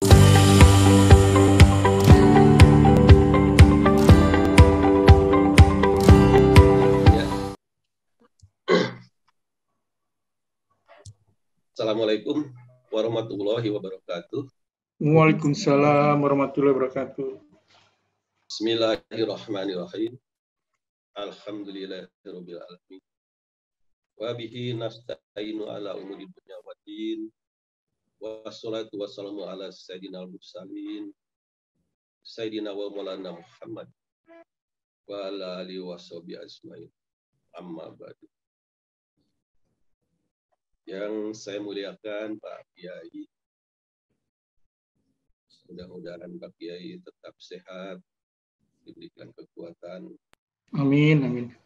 Assalamualaikum warahmatullahi wabarakatuh. Waalaikumsalam warahmatullahi wabarakatuh. Bismillahirrahmanirrahim. Alhamdulillahirabbil alamin. Wa bihi nasta'inu ala umuri dunya waddin. Wassalatu wassalamu ala sayyidina al-mursalin. Sayyidina wa maulana Muhammad wa ala alihi washabihi ajmain. Amma ba'du. Yang saya muliakan Pak Kiai, mudah-mudahan Pak Kiai tetap sehat, diberikan kekuatan. Amin, amin.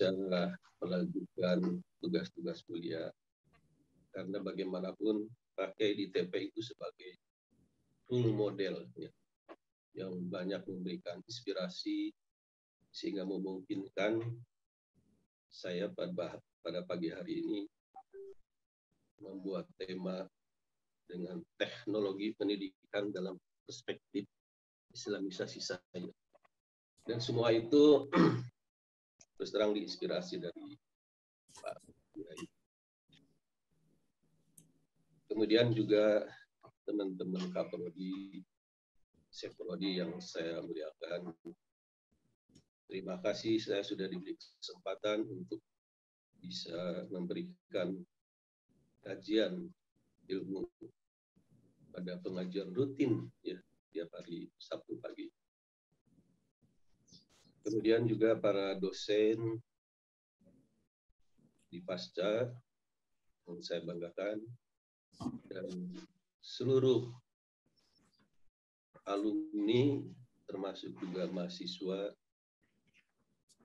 Janganlah melanjutkan tugas-tugas mulia. Karena bagaimanapun Pak Kiai di TP itu sebagai role model ya, yang banyak memberikan inspirasi sehingga memungkinkan saya pada pagi hari ini membuat tema dengan teknologi pendidikan dalam perspektif Islamisasi saya. Dan semua itu terus terang diinspirasi dari Pak Kiai. Kemudian juga teman-teman Kaprodi, Seprodi yang saya muliakan. Terima kasih saya sudah diberi kesempatan untuk bisa memberikan kajian ilmu pada pengajian rutin ya tiap hari Sabtu pagi. Kemudian juga para dosen di Pasca yang saya banggakan dan seluruh alumni termasuk juga mahasiswa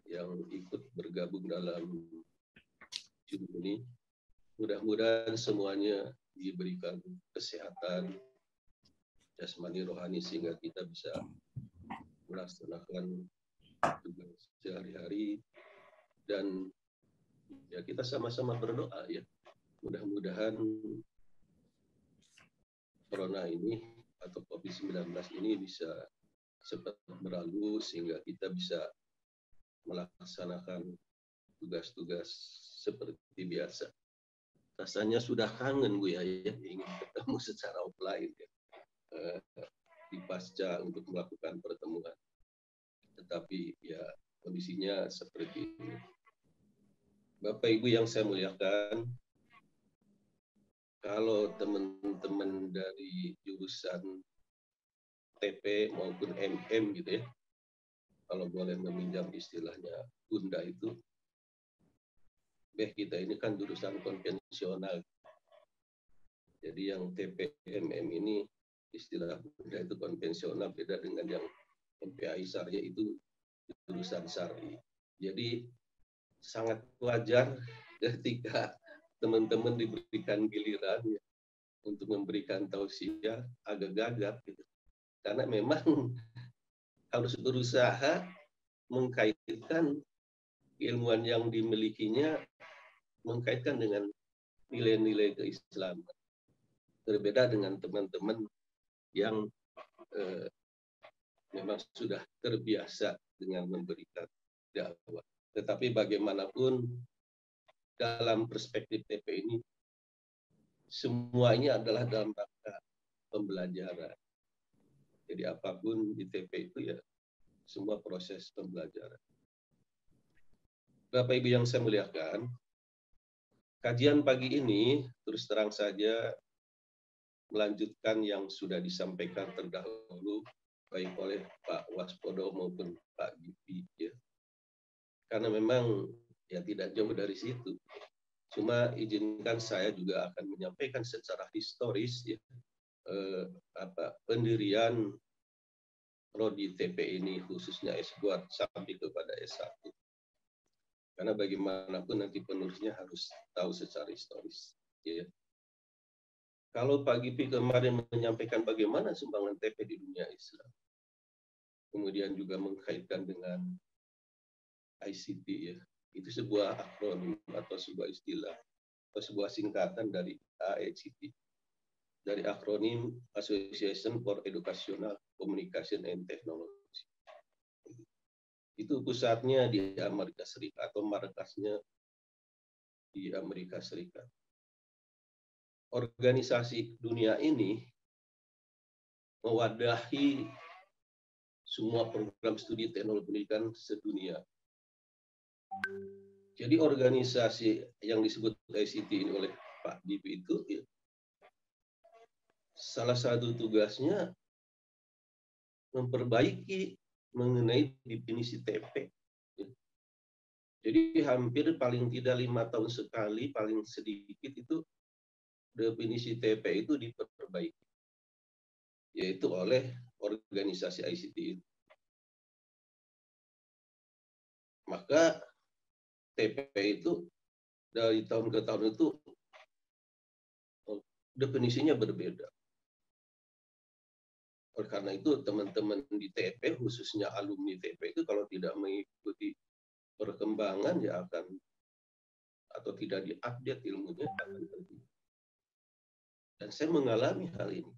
yang ikut bergabung dalam Zoom ini. Mudah-mudahan semuanya diberikan kesehatan jasmani rohani sehingga kita bisa melaksanakan tugas sehari-hari dan ya kita sama-sama berdoa ya. Mudah-mudahan corona ini atau COVID-19 ini bisa cepat berlalu sehingga kita bisa melaksanakan tugas-tugas seperti biasa. Rasanya sudah kangen gue ya, ingin ketemu secara offline ya, di Pasca untuk melakukan pertemuan. Tetapi ya kondisinya seperti ini. Bapak Ibu yang saya muliakan, kalau teman-teman dari jurusan TP maupun MM gitu ya, kalau boleh meminjam istilahnya Bunda itu, kita ini kan jurusan konvensional. Jadi yang TPMM ini istilah Bunda itu konvensional, beda dengan yang MPAI Syariah itu jurusan Syari. Jadi sangat wajar ketika teman-teman diberikan giliran ya, untuk memberikan tausiah agak gagap gitu. Karena memang harus berusaha mengkaitkan keilmuan yang dimilikinya mengkaitkan dengan nilai-nilai keislaman. Berbeda dengan teman-teman yang memang sudah terbiasa dengan memberikan dakwah. Tetapi bagaimanapun dalam perspektif TP ini semuanya adalah dalam rangka pembelajaran. Jadi apapun di TP itu ya semua proses pembelajaran. Bapak Ibu yang saya muliakan, kajian pagi ini terus terang saja melanjutkan yang sudah disampaikan terdahulu baik oleh Pak Waspodo maupun Pak Gipi ya. Karena memang ya tidak jauh dari situ. Cuma izinkan saya juga akan menyampaikan secara historis ya, pendirian prodi TP ini khususnya S2 sampai kepada S1. Karena bagaimanapun nanti penulisnya harus tahu secara historis. Ya. Kalau Pak Gipi kemarin menyampaikan bagaimana sumbangan TP di dunia Islam, kemudian juga mengkaitkan dengan ICT ya, itu sebuah akronim atau sebuah istilah atau sebuah singkatan dari AICT. dari akronim Association for Educational Communication and Technology. Itu pusatnya di Amerika Serikat atau markasnya di Amerika Serikat. Organisasi dunia ini mewadahi semua program studi teknologi pendidikan sedunia. Jadi organisasi yang disebut ICT ini oleh Pak Dipi itu ya, salah satu tugasnya memperbaiki mengenai definisi TP. Jadi hampir paling tidak 5 tahun sekali, paling sedikit itu definisi TP itu diperbaiki, yaitu oleh organisasi ICT itu. Maka TP itu dari tahun ke tahun itu definisinya berbeda. Oleh karena itu teman-teman di TP, khususnya alumni TP itu kalau tidak mengikuti perkembangan ya akan atau tidak diupdate ilmunya akan terhenti. Dan saya mengalami hal ini.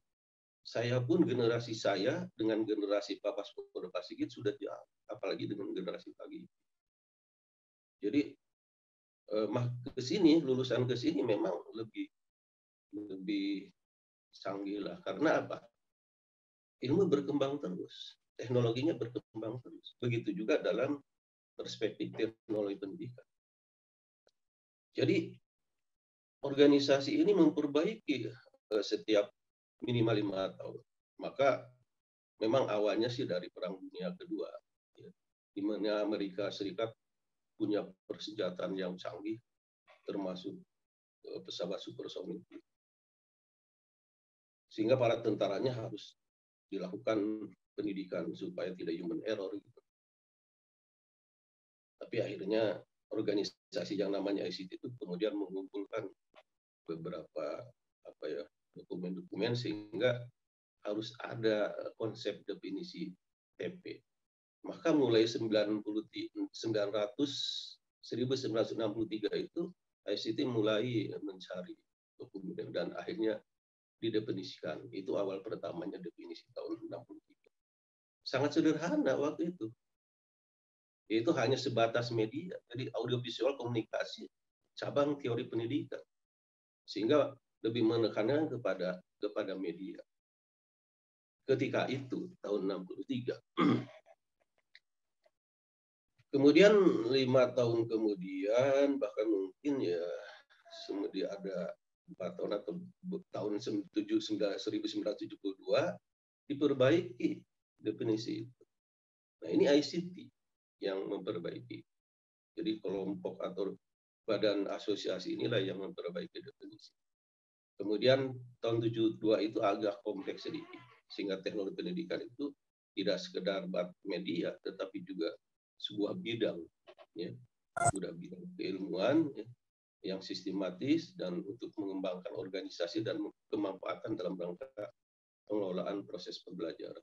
Saya pun generasi saya dengan generasi Pak Sigit sudah jauh, apalagi dengan generasi pagi. Jadi ke sini, lulusan ke sini memang lebih canggih lah. Karena apa? Ilmu berkembang terus, teknologinya berkembang terus. Begitu juga dalam perspektif teknologi pendidikan. Jadi organisasi ini memperbaiki setiap minimal 5 tahun. Maka memang awalnya sih dari Perang Dunia Kedua, ya, di mana Amerika Serikat punya persenjataan yang canggih, termasuk pesawat supersonik. Sehingga para tentaranya harus dilakukan pendidikan supaya tidak human error. Gitu. Tapi akhirnya organisasi yang namanya ICT itu kemudian mengumpulkan beberapa dokumen-dokumen sehingga harus ada konsep definisi TP. Maka mulai 1963 itu ICT mulai mencari dokumen dan akhirnya didefinisikan. Itu awal pertamanya definisi tahun 63. Sangat sederhana waktu itu. Itu hanya sebatas media. Jadi audiovisual komunikasi cabang teori pendidikan. Sehingga lebih menekankan kepada media. Ketika itu tahun 63. Kemudian 5 tahun kemudian bahkan mungkin ya ada 4 tahun atau tahun 1972 diperbaiki definisi itu. Nah ini ICT yang memperbaiki. Jadi kelompok atau badan asosiasi inilah yang memperbaiki definisi. Kemudian tahun 72 itu agak kompleks sedikit. Sehingga teknologi pendidikan itu tidak sekedar media, tetapi juga sebuah bidang, ya, sudah bidang keilmuan ya, yang sistematis dan untuk mengembangkan organisasi dan kemanfaatan dalam rangka pengelolaan proses pembelajaran.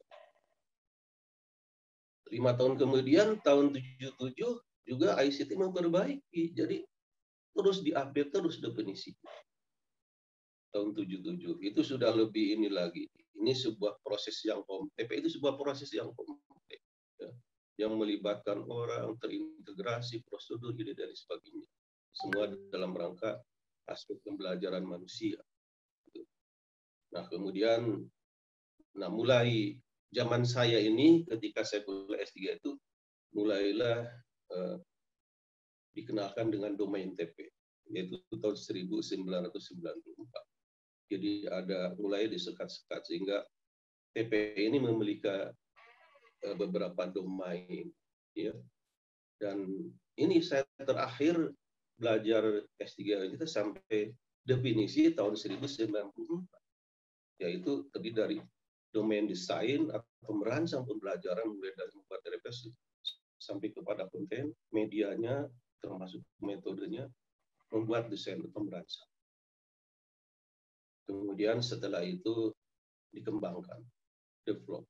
5 tahun kemudian, tahun 77 juga ICT memperbaiki, jadi terus diupdate terus definisi. Tahun 77 itu sudah lebih ini lagi. Ini sebuah proses yang TP itu sebuah proses yang kompleks, ya, yang melibatkan orang, terintegrasi, prosedur, ide dan sebagainya. Semua dalam rangka aspek pembelajaran manusia. Nah kemudian, mulai zaman saya ini, ketika saya kuliah S3 itu, mulailah dikenalkan dengan domain TP, yaitu tahun 1994. Jadi ada mulai disekat-sekat sehingga TP ini memiliki beberapa domain, ya. Dan ini saya terakhir belajar S3 itu sampai definisi tahun 1994, yaitu terdiri dari domain desain atau merancang pembelajaran mulai dari membuat refleksi sampai kepada konten, medianya, termasuk metodenya, membuat desain atau merancang. Kemudian setelah itu dikembangkan, develop,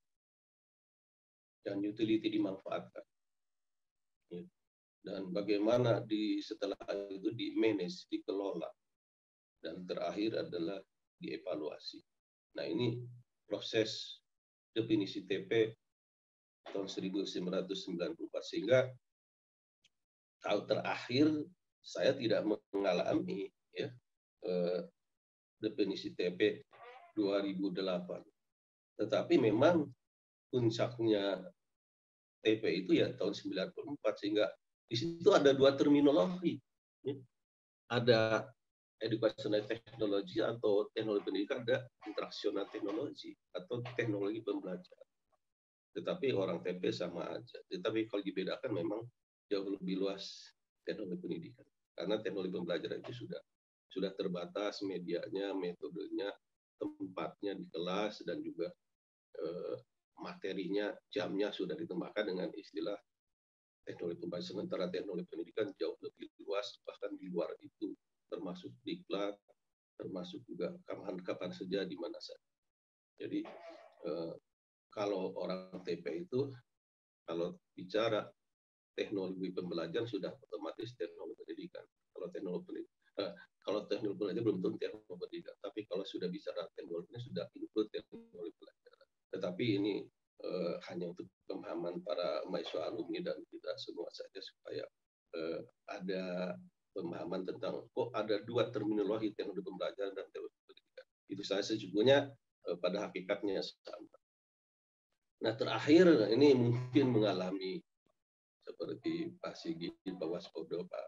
dan utility dimanfaatkan. Dan bagaimana setelah itu di-manage, dikelola. Dan terakhir adalah dievaluasi. Nah, ini proses definisi TP tahun 1994, sehingga tahun terakhir saya tidak mengalami ya definisi TP 2008. Tetapi memang puncaknya TP itu ya tahun 94, sehingga di situ ada dua terminologi. Ya. Ada educational technology atau teknologi pendidikan, ada instructional technology atau teknologi pembelajaran. Tetapi orang TP sama aja. Tetapi kalau dibedakan memang jauh lebih luas teknologi pendidikan. Karena teknologi pembelajaran itu sudah terbatas medianya, metodenya, tempatnya di kelas, dan juga materinya, jamnya sudah ditambahkan dengan istilah teknologi pembelajaran. Sementara teknologi pendidikan jauh lebih luas, bahkan di luar itu, termasuk diklat, termasuk juga kapan saja, di mana saja. Jadi kalau orang TP itu, kalau bicara teknologi pembelajaran sudah otomatis teknologi pendidikan. Kalau teknologi pembelajaran belum tentu teknologi pendidikan. Tapi kalau sudah bicara teknologi sudah include teknologi pembelajaran. Tetapi ini hanya untuk pemahaman para mahasiswa alumni dan kita semua saja, supaya ada pemahaman tentang ada dua terminologi, teknologi pembelajaran dan teknologi pendidikan. Itu saya sejujurnya pada hakikatnya sama. Nah, terakhir ini mungkin mengalami seperti Pak Sigit, Pak Waspodo, Pak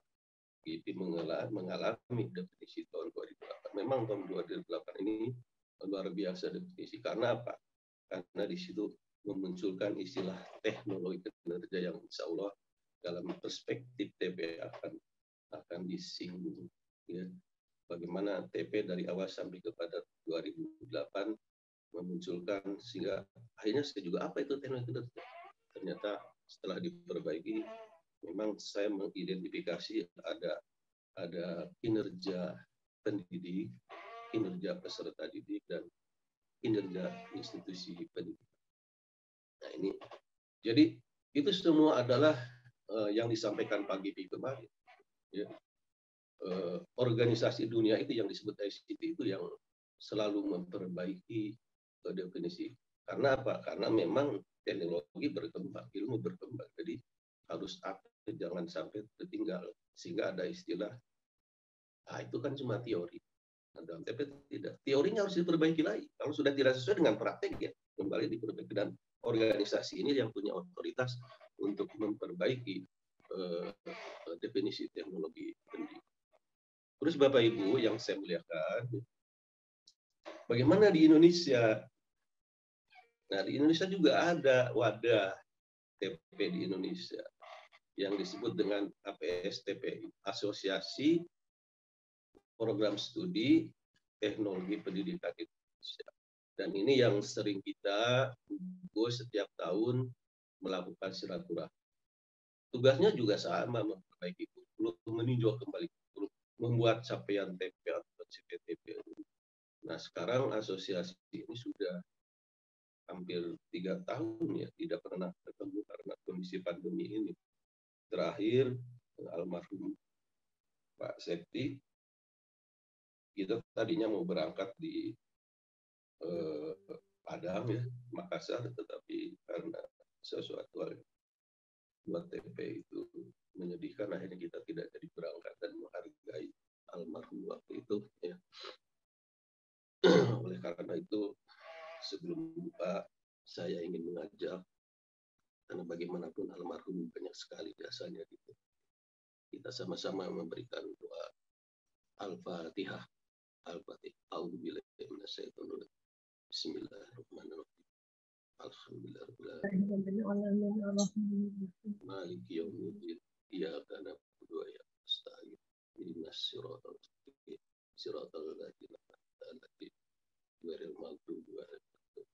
Gipi mengalami definisi tahun 2008. Memang tahun 2008 ini luar biasa definisi. Karena apa? Karena di situ memunculkan istilah teknologi kinerja yang insya Allah dalam perspektif TP akan disinggung. Ya. Bagaimana TP dari awal sampai kepada 2008 memunculkan, sehingga akhirnya saya juga apa itu teknologi kinerja. Ternyata setelah diperbaiki, memang saya mengidentifikasi ada kinerja pendidik, kinerja peserta didik, dan kinerja institusi pendidikan. Nah, ini jadi itu semua adalah yang disampaikan Pak Gipi kemarin. Ya. Organisasi dunia itu yang disebut ICT itu yang selalu memperbaiki definisi. Karena apa? Karena memang teknologi berkembang, ilmu berkembang. Jadi harus update, jangan sampai tertinggal. Sehingga ada istilah, itu kan cuma teori. Nah, dalam TP tidak. Teorinya harus diperbaiki lagi. Kalau sudah tidak sesuai dengan praktek, ya kembali diperbaiki. Dan organisasi ini yang punya otoritas untuk memperbaiki definisi teknologi pendidikan. Terus Bapak Ibu yang saya muliakan, bagaimana di Indonesia? Nah, di Indonesia juga ada wadah TP di Indonesia yang disebut dengan APSTP, Asosiasi Program Studi Teknologi Pendidikan Indonesia. Dan ini yang sering kita setiap tahun melakukan silaturahmi. Tugasnya juga sama, memperbaiki kurikulum, meninjau kembali kurikulum, membuat capaian TP atau CPTP. Nah, sekarang asosiasi ini sudah hampir 3 tahun ya tidak pernah ketemu karena kondisi pandemi ini. Terakhir almarhum Pak Septi, kita tadinya mau berangkat di Padang ya, Makassar, tetapi karena sesuatu hal buat TP itu menyedihkan, akhirnya kita tidak jadi berangkat dan menghargai almarhum waktu itu ya. Oleh karena itu, sebelum buka saya ingin mengajak, karena bagaimanapun almarhum banyak sekali jasanya gitu. Kita sama-sama memberikan doa Al-Fatihah. Al-Fatihah. A'udzubillahi minasyaitonir rajim. Bismillahirrahmanirrahim. Alhamdulillahirabbil Maliki yaumiddin. Iyyaka na'budu wa iyyaka nasta'in. Ihdinas siratal mustaqim. Siratal ladzina an'amta 'alaihim ghairil maghdubi 'alaihim.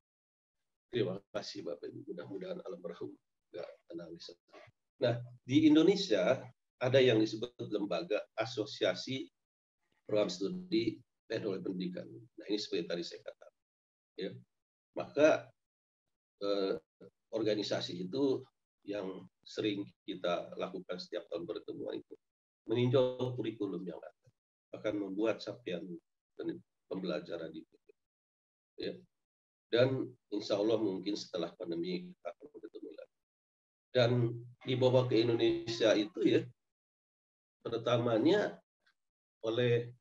Terima kasih Bapak Ibu. Mudah-mudahan almarhum enggak nangis. Nah, di Indonesia ada yang disebut lembaga asosiasi program studi teknologi pendidikan. Nah, ini seperti tadi saya katakan. Ya. Maka organisasi itu yang sering kita lakukan setiap tahun pertemuan itu meninjau kurikulum yang ada, akan membuat capaian pembelajaran di ya. Dan insya Allah mungkin setelah pandemi akan bertemu lagi. Dan dibawa ke Indonesia itu ya, pertamanya oleh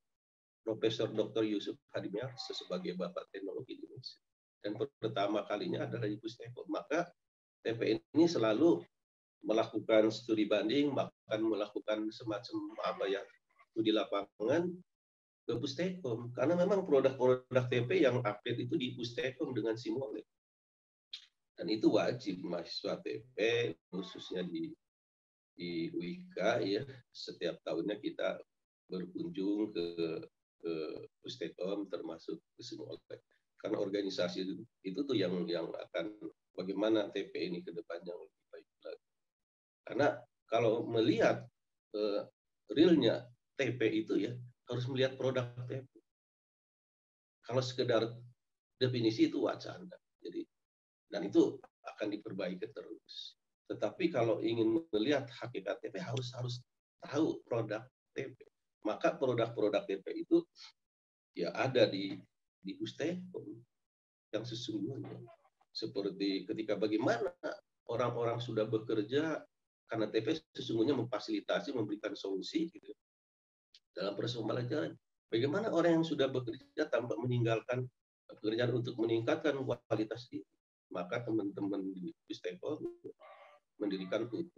Profesor Dr. Yusuf Hadimyar sebagai Bapak Teknologi Indonesia. Dan pertama kalinya adalah di Pustekom. Maka TP ini selalu melakukan studi banding, bahkan melakukan semacam apa ya, studi lapangan ke Pustekom. Karena memang produk-produk TP yang update itu di Pustekom dengan Simolek. Dan itu wajib mahasiswa TP, khususnya di UIK ya, setiap tahunnya kita berkunjung ke Pustekom termasuk ke Simolek. Karena organisasi itu tuh yang akan bagaimana TP ini ke depannya lebih baik lagi. Karena kalau melihat realnya TP itu ya harus melihat produk TP. Kalau sekedar definisi itu wacana. Jadi dan itu akan diperbaiki terus. Tetapi kalau ingin melihat hakikat TP harus tahu produk TP. Maka produk-produk TP itu ya ada di Pustekom yang sesungguhnya. Seperti ketika bagaimana orang-orang sudah bekerja karena TP sesungguhnya memfasilitasi, memberikan solusi gitu dalam proses pembelajaran. Bagaimana orang yang sudah bekerja tanpa meninggalkan pekerjaan untuk meningkatkan kualitas diri. Maka teman-teman di Pustekom mendirikan UT.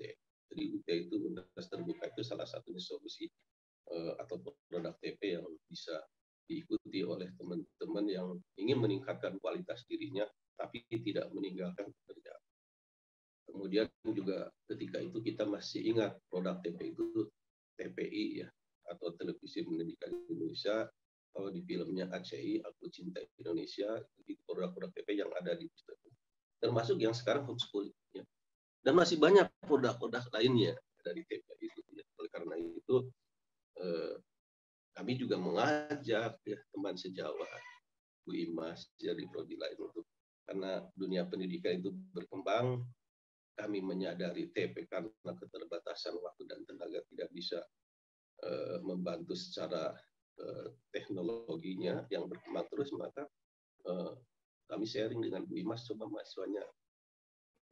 Jadi UT itu Universitas Terbuka itu salah satunya solusi atau produk TP yang bisa diikuti oleh teman-teman yang ingin meningkatkan kualitas dirinya tapi tidak meninggalkan pekerjaan. Kemudian juga ketika itu kita masih ingat produk TP itu TPI ya, atau Televisi Pendidikan Indonesia. Kalau di filmnya ACI, Aku Cinta Indonesia, itu produk-produk TP yang ada di Pustekom. Termasuk yang sekarang homeschooling. Ya. Dan masih banyak produk-produk lainnya dari TP itu. Ya. Oleh karena itu, kami juga mengajak ya, teman sejawat, Bu Imas, dari prodi lain untuk karena dunia pendidikan itu berkembang, kami menyadari TP karena keterbatasan waktu dan tenaga tidak bisa membantu secara teknologinya yang berkembang terus, maka kami sharing dengan Bu Imas, coba mahasiswanya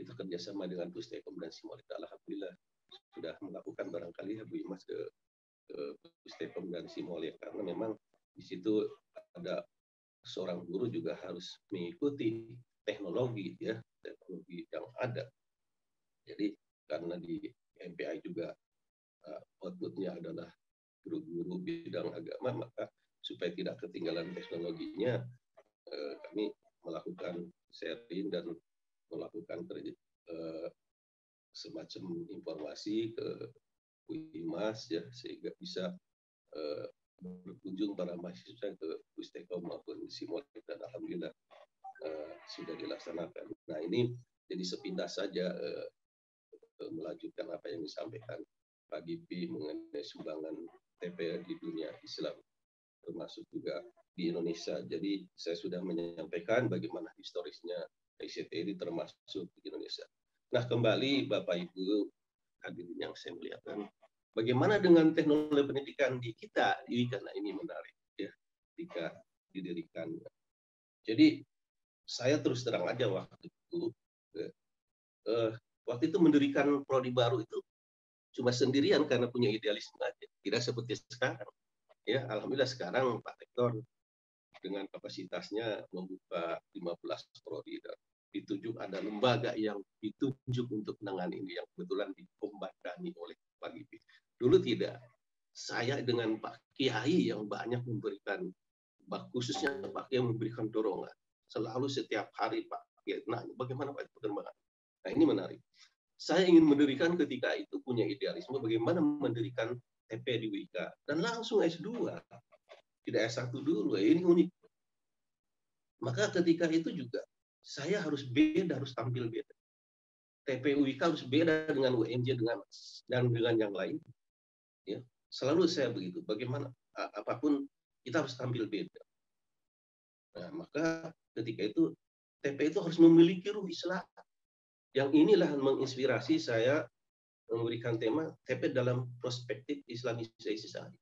kita kerjasama dengan Pustekom dan Simolek. Alhamdulillah sudah melakukan barangkali ya Bu Imas ke Pustekom dan Simolek, karena memang di situ ada seorang guru juga harus mengikuti teknologi ya, teknologi yang ada. Jadi karena di MPI juga outputnya adalah guru-guru bidang agama, maka supaya tidak ketinggalan teknologinya, kami melakukan sharing dan melakukan semacam informasi ke UIMAS ya, sehingga bisa berkunjung para mahasiswa ke Pustekom maupun Simolek, dan alhamdulillah sudah dilaksanakan. Nah ini jadi sepintas saja melanjutkan apa yang disampaikan Pak Gipi mengenai sumbangan TP di dunia Islam, termasuk juga di Indonesia. Jadi saya sudah menyampaikan bagaimana historisnya ICT ini termasuk di Indonesia. Nah kembali Bapak Ibu hadirin yang saya muliakan, bagaimana dengan teknologi pendidikan di kita di UIK? Nah ini menarik ya, ketika didirikan. Jadi saya terus terang aja waktu itu mendirikan prodi baru itu cuma sendirian karena punya idealisme aja, tidak seperti sekarang. Ya, alhamdulillah sekarang Pak Rektor dengan kapasitasnya membuka 15 prodi dan ditunjuk ada lembaga yang ditunjuk untuk menangani ini yang kebetulan dikombatani oleh Pak Gipi. Dulu tidak. Saya dengan Pak Kiai yang banyak memberikan, khususnya Pak Kiai memberikan dorongan. Selalu setiap hari Pak Kiai nanya bagaimana Pak perkembangan. Nah ini menarik. Saya ingin mendirikan ketika itu punya idealisme bagaimana mendirikan TP di UIK dan langsung S2, tidak S1 dulu. Ini unik. Maka ketika itu juga saya harus beda, harus tampil beda. TP UIK harus beda dengan UNJ dan dengan yang lain. Ya, selalu saya begitu. Bagaimana apapun kita harus tampil beda. Nah, maka ketika itu TP itu harus memiliki ruh Islam. Yang inilah menginspirasi saya memberikan tema TP dalam perspektif Islamisasi sehari.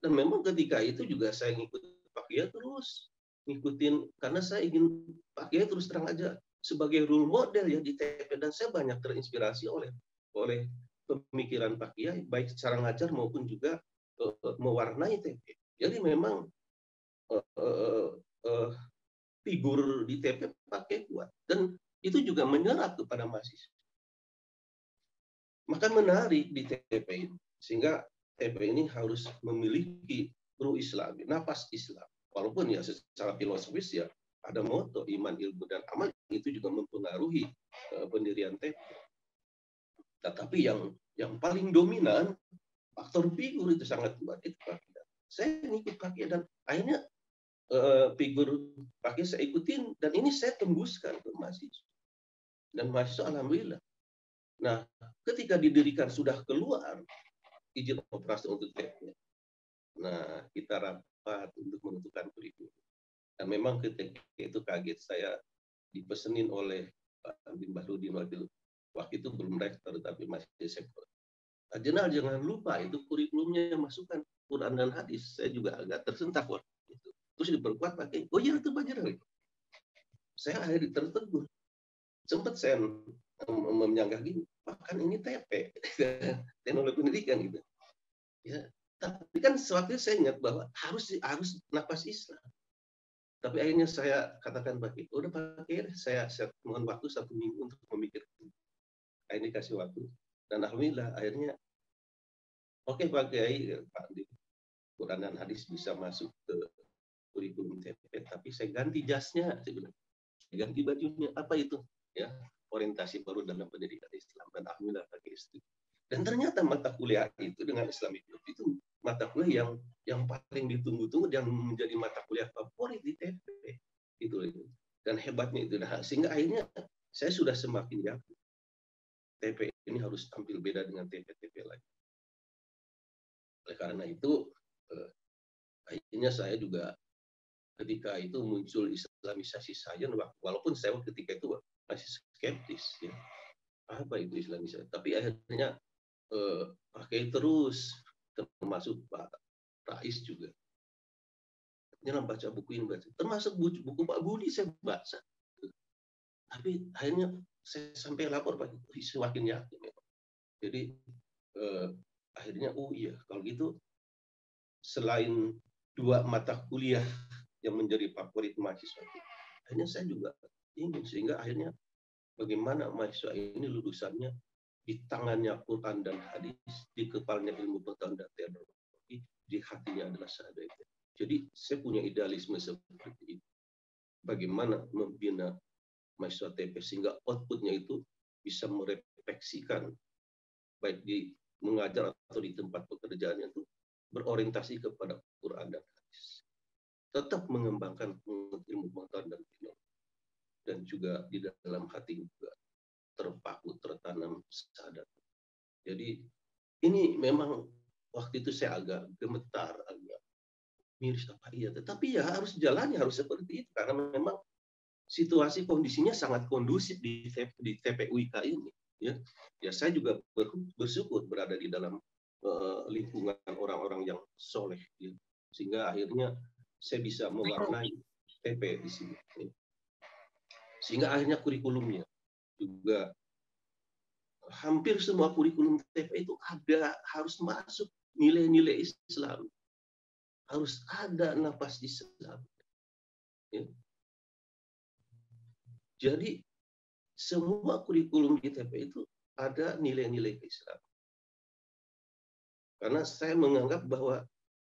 Dan memang ketika itu juga saya ngikut Pak Kiai terus. ngikutin, karena saya ingin Pak Kiai terus terang aja sebagai role model ya di TP, dan saya banyak terinspirasi oleh pemikiran Pak Kiai baik secara ngajar maupun juga mewarnai TP. Jadi memang figur di TP pakai kuat, dan itu juga menyerap kepada mahasiswa. Maka menarik di TP ini, sehingga TP ini harus memiliki ruh Islam, nafas Islam. Walaupun ya secara filosofis ya ada moto iman, ilmu, dan amal, itu juga mempengaruhi pendirian TP. Tetapi yang paling dominan faktor figur itu sangat kuat, itu Pak Kiai. Saya ngikut Pak Kiai, dan akhirnya figur Pak Kiai saya ikutin, dan ini saya tembuskan ke mahasiswa. Dan mahasiswa alhamdulillah. Nah, ketika didirikan sudah keluar izin operasi untuk TP. Nah, kita rapat untuk menentukan kurikulum. Dan memang ketika itu kaget, saya dipesenin oleh Pak Bin Bahrudin waktu itu belum rektor tapi masih sektor. Jenal, jangan lupa itu kurikulumnya masukkan Quran dan hadis. Saya juga agak tersentak waktu itu. Terus diperkuat pakai, oh iya itu Pak Jenal. Saya akhirnya tertegur. Sempat saya menyanggah gini, Pak kan ini TP, teknologi pendidikan gitu. Ya, tapi kan sewaktu saya ingat bahwa harus nafas Islam. Tapi akhirnya saya katakan Pak, udah Pak, saya mohon waktu 1 minggu untuk memikirkan. Akhirnya kasih waktu, dan alhamdulillah akhirnya oke Pak Kiai, Pak di Quran dan hadis bisa masuk ke kurikulum TP, tapi saya ganti jasnya, saya bilang, saya ganti bajunya. Apa itu? Ya, orientasi baru dalam pendidikan Islam, dan alhamdulillah Pak Kiai setuju. Dan ternyata mata kuliah itu dengan Islamic Group itu mata kuliah yang paling ditunggu-tunggu dan menjadi mata kuliah favorit di TP itu. Dan hebatnya itu, nah, sehingga akhirnya saya sudah semakin yakin TP ini harus tampil beda dengan TP-TP lain. Oleh karena itu akhirnya saya juga ketika itu muncul Islamisasi sains, walaupun saya ketika itu masih skeptis ya, apa itu Islamisasi, tapi akhirnya pakai terus, termasuk Pak Rais juga. Jangan baca buku ini, termasuk buku Pak Budi saya baca. Tapi akhirnya saya sampai lapor Pak, semakin yakin. Jadi akhirnya oh iya, kalau gitu selain 2 mata kuliah yang menjadi favorit mahasiswa, akhirnya saya juga ingin, sehingga akhirnya bagaimana mahasiswa ini lulusannya di tangannya Quran dan hadis, di kepalanya ilmu pengetahuan dan teknologi, di hatinya adalah syahadat. Jadi saya punya idealisme seperti itu. Bagaimana membina mahasiswa TP sehingga outputnya itu bisa merefleksikan baik di mengajar atau di tempat pekerjaannya itu berorientasi kepada Quran dan hadis. Tetap mengembangkan ilmu pengetahuan dan teknologi, dan juga di dalam hati juga terpaku, tertanam syahadat. Jadi ini memang waktu itu saya agak gemetar, agak miris apa iya, tetapi ya harus jalannya harus seperti itu, karena memang situasi kondisinya sangat kondusif di TPUIK ini. Ya saya juga bersyukur berada di dalam lingkungan orang-orang yang soleh, ya. Sehingga akhirnya saya bisa mewarnai TP di sini. Sehingga akhirnya kurikulumnya juga hampir semua kurikulum TP itu harus masuk nilai-nilai Islam, harus ada nafas Islam. Ya. Jadi semua kurikulum di TP itu ada nilai-nilai Islam. Karena saya menganggap bahwa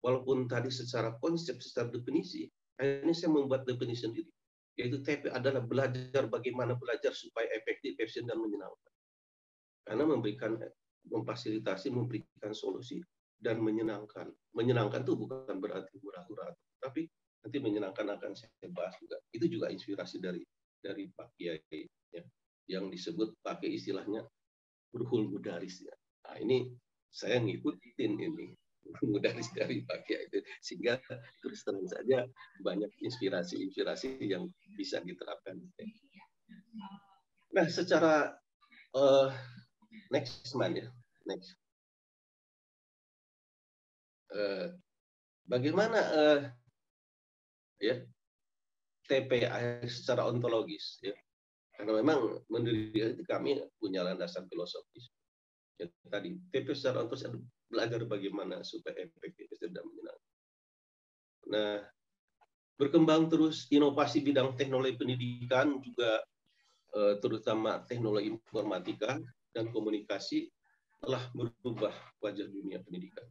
walaupun tadi secara konsep, secara definisi, akhirnya saya membuat definisi sendiri. Yaitu TP adalah belajar, bagaimana belajar supaya efektif, efisien, dan menyenangkan. Karena memfasilitasi, memberikan solusi, dan menyenangkan. Menyenangkan itu bukan berarti hura-hura, tapi nanti menyenangkan akan saya bahas juga. Itu juga inspirasi dari Pak Kiai, ya, yang disebut pakai istilahnya Ruhul Mudaris. Ya. Nah, ini saya ngikutin ini Mudaris dari Pak Kiai itu, sehingga terus terang saja banyak inspirasi yang bisa diterapkan. Nah, secara next man ya, next. Bagaimana ya TP secara ontologis, ya. Karena memang mendirikan itu kami punya landasan filosofis. Ya, tadi TP secara ontologis belajar bagaimana supaya efektif dan menyenangkan. Nah, berkembang terus inovasi bidang teknologi pendidikan juga terutama teknologi informatika dan komunikasi telah merubah wajah dunia pendidikan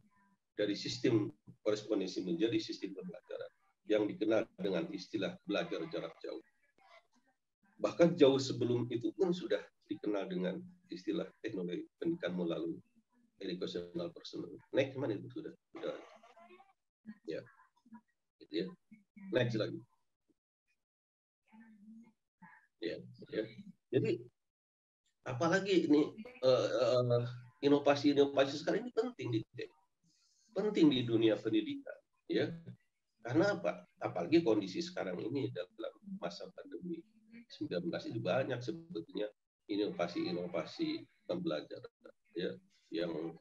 dari sistem korespondensi menjadi sistem pembelajaran yang dikenal dengan istilah belajar jarak jauh. Bahkan jauh sebelum itu pun sudah dikenal dengan istilah teknologi pendidikan melalui educational personal. Next mana itu sudah ya, gitu ya. Next lagi. Ya. Jadi apalagi ini inovasi-inovasi sekarang ini penting di dunia pendidikan, ya. Karena apa? Apalagi kondisi sekarang ini dalam masa pandemi 19 ini banyak sebetulnya inovasi-inovasi pembelajaran, ya, yang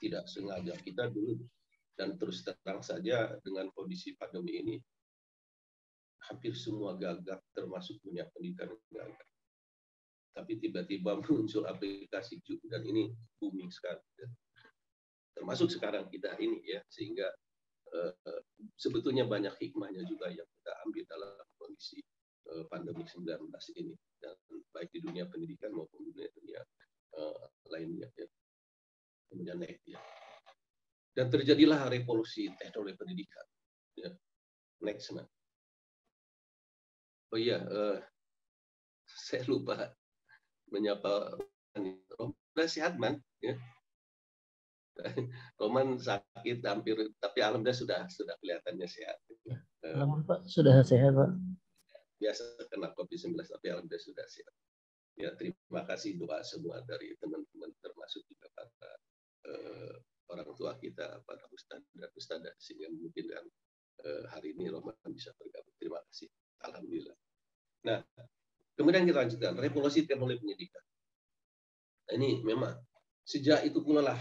tidak sengaja kita dulu, dan terus terang saja dengan kondisi pandemi ini hampir semua gagap termasuk dunia pendidikan gagap. Tapi tiba-tiba muncul aplikasi Q dan ini booming sekali. Termasuk sekarang kita ini, ya, sehingga sebetulnya banyak hikmahnya juga yang kita ambil dalam kondisi pandemi 19 ini, dan baik di dunia pendidikan maupun dunia lainnya, ya. Kemudian ya. Dan terjadilah revolusi teknologi pendidikan, ya. Next, man. Oh iya, saya lupa menyapa Roman. Sehat, man, ya. Roman sakit hampir, tapi alhamdulillah sudah kelihatannya sehat. Alhamdulillah Pak, sudah sehat Pak. Biasa kena COVID-19 tapi alhamdulillah sudah sehat. Ya, terima kasih doa semua dari teman-teman, termasuk juga para orang tua kita, para ustadz dan ustadzah, sehingga memungkinkan hari ini Roman bisa bergabung. Terima kasih. Alhamdulillah. Nah, kemudian kita lanjutkan revolusi teknologi pendidikan. Nah, ini memang sejak itu pula lah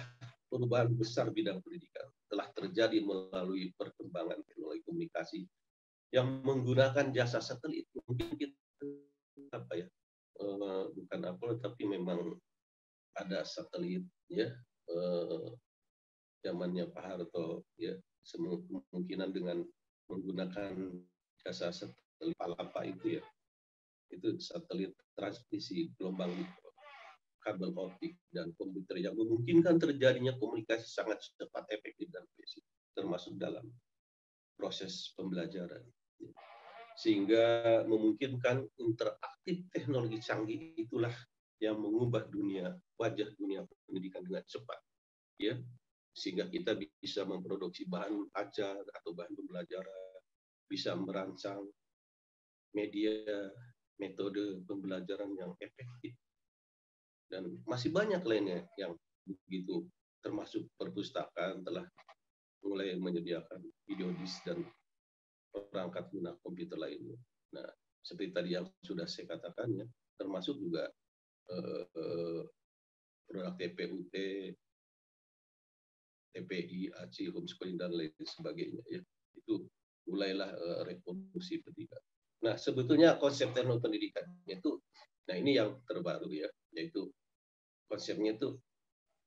perubahan besar bidang pendidikan telah terjadi melalui perkembangan teknologi komunikasi yang menggunakan jasa satelit. Mungkin kita bukan apa, tapi memang ada satelit, ya, zamannya Pak Harto, ya, kemungkinan dengan menggunakan jasa satelit Palapa itu, ya, itu satelit transmisi gelombang kabel optik dan komputer yang memungkinkan terjadinya komunikasi sangat cepat, efektif, dan presisi, termasuk dalam proses pembelajaran. Sehingga memungkinkan interaktif teknologi canggih itulah yang mengubah wajah dunia pendidikan dengan cepat, ya, sehingga kita bisa memproduksi bahan ajar atau bahan pembelajaran, bisa merancang media, metode pembelajaran yang efektif, dan masih banyak lainnya yang begitu, termasuk perpustakaan telah mulai menyediakan video disk dan perangkat guna komputer lainnya. Nah, seperti tadi yang sudah saya katakan, ya, termasuk juga produk TPUT, TPI, ACI, homeschooling, dan lain sebagainya, ya. Itu mulailah revolusi pendidikan. Nah, sebetulnya konsep teknologi pendidikan itu, nah ini yang terbaru, ya, yaitu konsepnya itu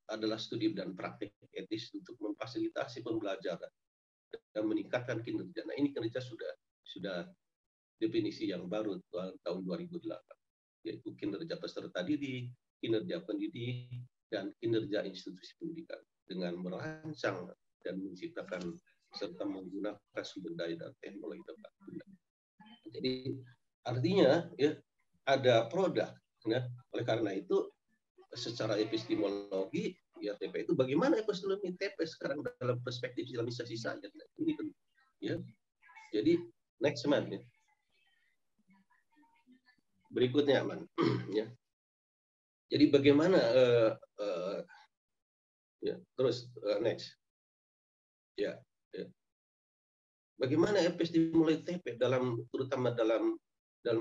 adalah studi dan praktik etis untuk memfasilitasi pembelajaran dan meningkatkan kinerja. Nah, ini kinerja sudah definisi yang baru tahun 2008, yaitu kinerja peserta didik, kinerja pendidik, dan kinerja institusi pendidikan dengan merancang dan menciptakan serta menggunakan sumber daya dan teknologi tepat guna. Jadi artinya, ya, ada produk, ya. Oleh karena itu secara epistemologi, ya, TP itu bagaimana epistemologi TP sekarang dalam perspektif islamisasi saja. Nah, ini penting, ya. Jadi next, man, ya. Berikutnya, man, ya. Jadi bagaimana ya, terus next, ya, ya. Bagaimana epistemologi TP terutama dalam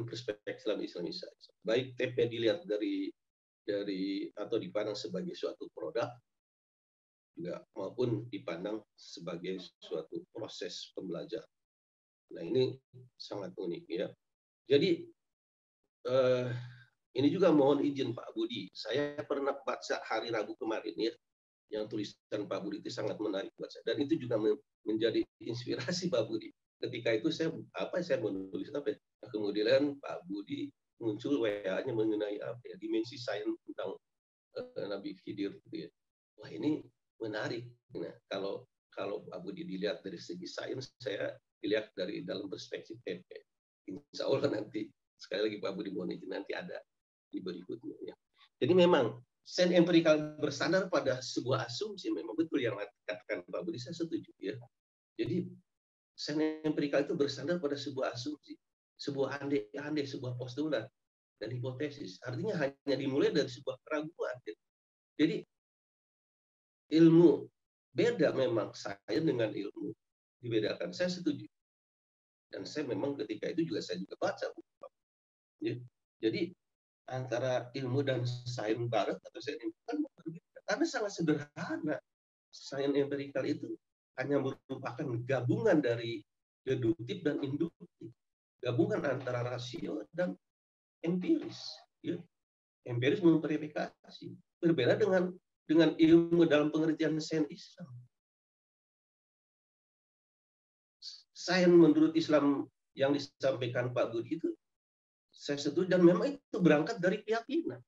perspektif islamisasi. Baik TP dilihat dari atau dipandang sebagai suatu produk juga, maupun dipandang sebagai suatu proses pembelajaran. Nah, ini sangat unik ya. Jadi ini juga mohon izin Pak Budi, saya pernah baca hari Rabu kemarin ya, yang tulisan Pak Budi itu sangat menarik buat saya, dan itu juga menjadi inspirasi Pak Budi. Ketika itu saya menulis apa ya? Kemudian Pak Budi muncul WA-nya mengenai apa ya, dimensi sains tentang Nabi Khidir gitu ya. Wah, ini menarik. Nah, kalau Pak Budi dilihat dari segi sains, saya dilihat dari dalam perspektif TP. Insya Allah nanti sekali lagi Pak Budi mohon izin nanti ada di berikutnya. Ya. Jadi memang sains empirikal bersandar pada sebuah asumsi, memang betul yang dikatakan Pak Budi, saya setuju ya. Jadi sains empirikal itu bersandar pada sebuah asumsi, sebuah andai-andai, sebuah postulat dan hipotesis. Artinya hanya dimulai dari sebuah keraguan. Jadi ilmu beda, memang sains dengan ilmu dibedakan. Saya setuju. Dan saya memang ketika itu juga saya juga baca. Ya. Jadi antara ilmu dan sains barat atau sains empirikal berbeda. Karena sangat sederhana. Sains empirikal itu hanya merupakan gabungan dari deduktif dan induktif. Gabungan antara rasio dan empiris. Ya. Empiris memverifikasi. Berbeda dengan ilmu dalam pengertian sains Islam. Sains menurut Islam yang disampaikan Pak Budi itu saya setuju, dan memang itu berangkat dari keyakinan.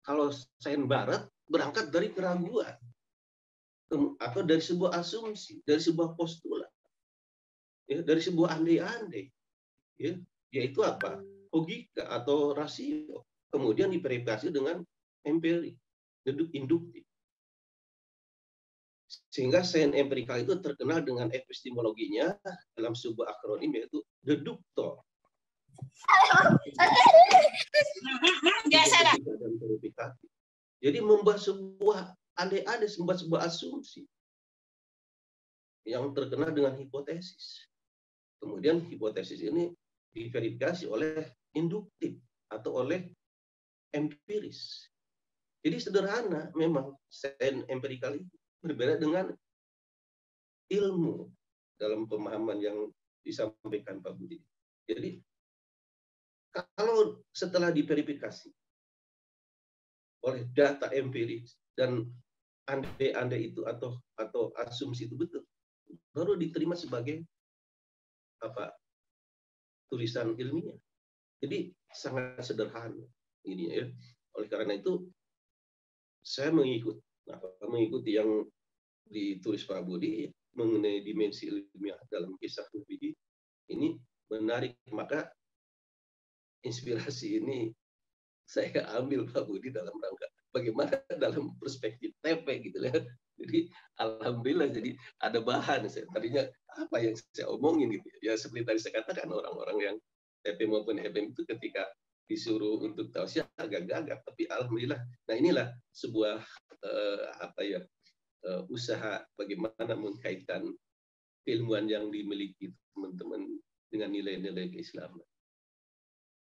Kalau sains barat berangkat dari keraguan atau dari sebuah asumsi, dari sebuah postulat, ya, dari sebuah andai-andai, ya, yaitu apa? Logika atau rasio. Kemudian diverifikasi dengan empirik, induktif. Sehingga sains empirikal itu terkenal dengan epistemologinya dalam sebuah akronim yaitu deduktor. Jadi membuat sebuah andai-andai, membuat sebuah asumsi yang terkenal dengan hipotesis. Kemudian hipotesis ini diverifikasi oleh induktif atau oleh empiris. Jadi sederhana, memang sains empirikal itu berbeda dengan ilmu dalam pemahaman yang disampaikan Pak Budi. Jadi kalau setelah diverifikasi oleh data empiris dan andai-andai itu atau asumsi itu betul, baru diterima sebagai apa, tulisan ilmiah. Jadi sangat sederhana ini ya. Oleh karena itu saya mengikuti yang ditulis Pak Budi mengenai dimensi ilmiah dalam kisah Nabi ini menarik. Maka inspirasi ini saya ambil Pak Budi dalam rangka bagaimana dalam perspektif TP gitu ya. Jadi alhamdulillah jadi ada bahan. Tadinya apa yang saya omongin gitu ya, seperti tadi saya katakan, orang-orang yang TP maupun HPM itu ketika disuruh untuk tausiah agak gagap, tapi alhamdulillah. Nah, inilah sebuah usaha bagaimana mengkaitkan keilmuan yang dimiliki teman-teman dengan nilai-nilai keislaman.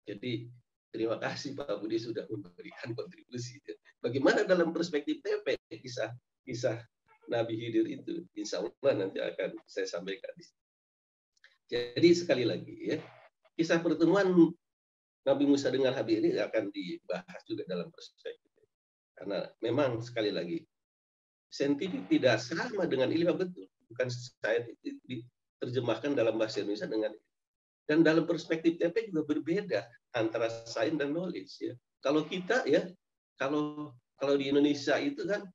Jadi terima kasih Pak Budi sudah memberikan kontribusi. Bagaimana dalam perspektif TP kisah Nabi Khidir itu, insya Allah nanti akan saya sampaikan. Jadi sekali lagi ya, kisah pertemuan Nabi Musa dengan Habib ini akan dibahas juga dalam perspektif. Karena memang sekali lagi saintifik tidak sama dengan ilmiah, betul. Bukan saya diterjemahkan dalam bahasa Indonesia dengan, dan dalam perspektif TP juga berbeda antara sains dan knowledge ya. Kalau kita ya, kalau di Indonesia itu kan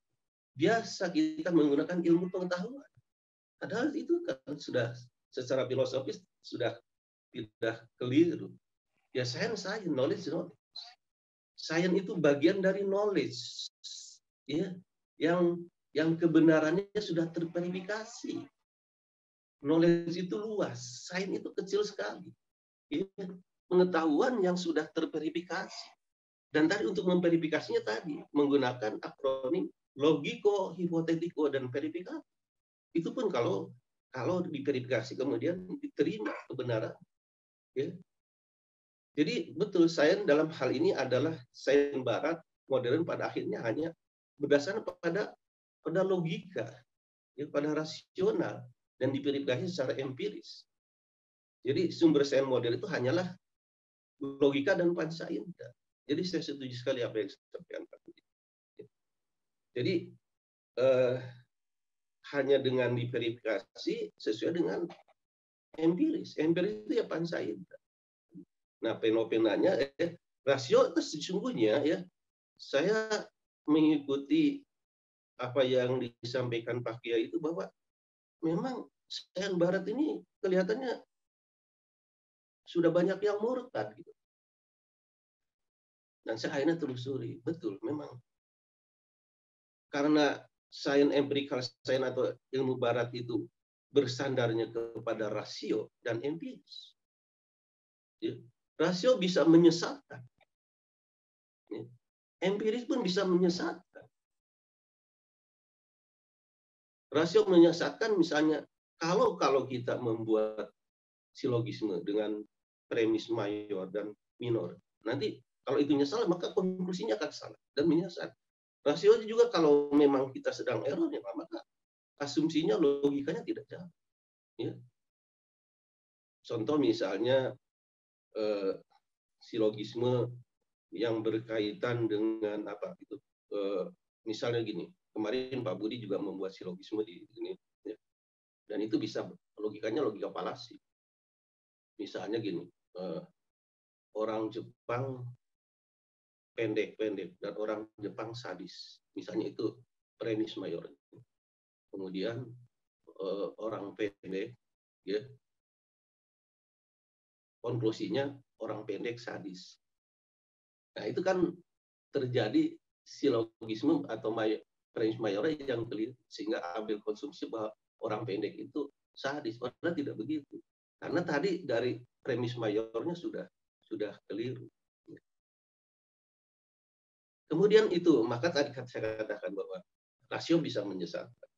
biasa kita menggunakan ilmu pengetahuan. Padahal itu kan sudah secara filosofis sudah tidak keliru. Ya sains, knowledge. Sains itu bagian dari knowledge. Ya, yang kebenarannya sudah terverifikasi. Knowledge itu luas, sains itu kecil sekali. Ya, pengetahuan yang sudah terverifikasi. Dan tadi untuk memverifikasinya tadi menggunakan akronim logiko, hipotetiko, dan verifikasi. Itu pun kalau diverifikasi kemudian diterima kebenaran. Ya. Jadi betul, sains dalam hal ini adalah sains barat modern pada akhirnya hanya berdasarkan pada logika, ya, pada rasional, dan diverifikasi secara empiris. Jadi sumber sains modern itu hanyalah logika dan panca indera. Jadi saya setuju sekali apa yang saya sampaikan. Jadi hanya dengan diverifikasi sesuai dengan empiris. Empiris itu ya panca indera. Nah, fenomenanya rasio itu sesungguhnya ya saya mengikuti apa yang disampaikan Pak Kiai itu bahwa memang sains barat ini kelihatannya sudah banyak yang murtad gitu. Dan saya akhirnya telusuri, betul memang karena sains empirikal sains atau ilmu barat itu bersandarnya kepada rasio dan empiris. Ya. Rasio bisa menyesatkan. Ya. Empiris pun bisa menyesatkan. Rasio menyesatkan misalnya kalau kita membuat silogisme dengan premis mayor dan minor, nanti kalau itu salah maka konklusinya akan salah dan menyesat. Rasio juga kalau memang kita sedang error ya maka asumsinya logikanya tidak jalan. Ya. Contoh misalnya silogisme yang berkaitan dengan apa itu misalnya gini, kemarin Pak Budi juga membuat silogisme di ini ya. Dan itu bisa logikanya logika falasi. Misalnya gini, orang Jepang pendek dan orang Jepang sadis. Misalnya itu premis mayor. Kemudian orang pendek ya konklusinya orang pendek sadis. Nah, itu kan terjadi silogisme atau premis mayor yang keliru sehingga ambil konsumsi bahwa orang pendek itu sadis. Padahal tidak begitu. Karena tadi dari premis mayornya sudah keliru. Kemudian itu, maka tadi saya katakan bahwa rasio bisa menyesatkan.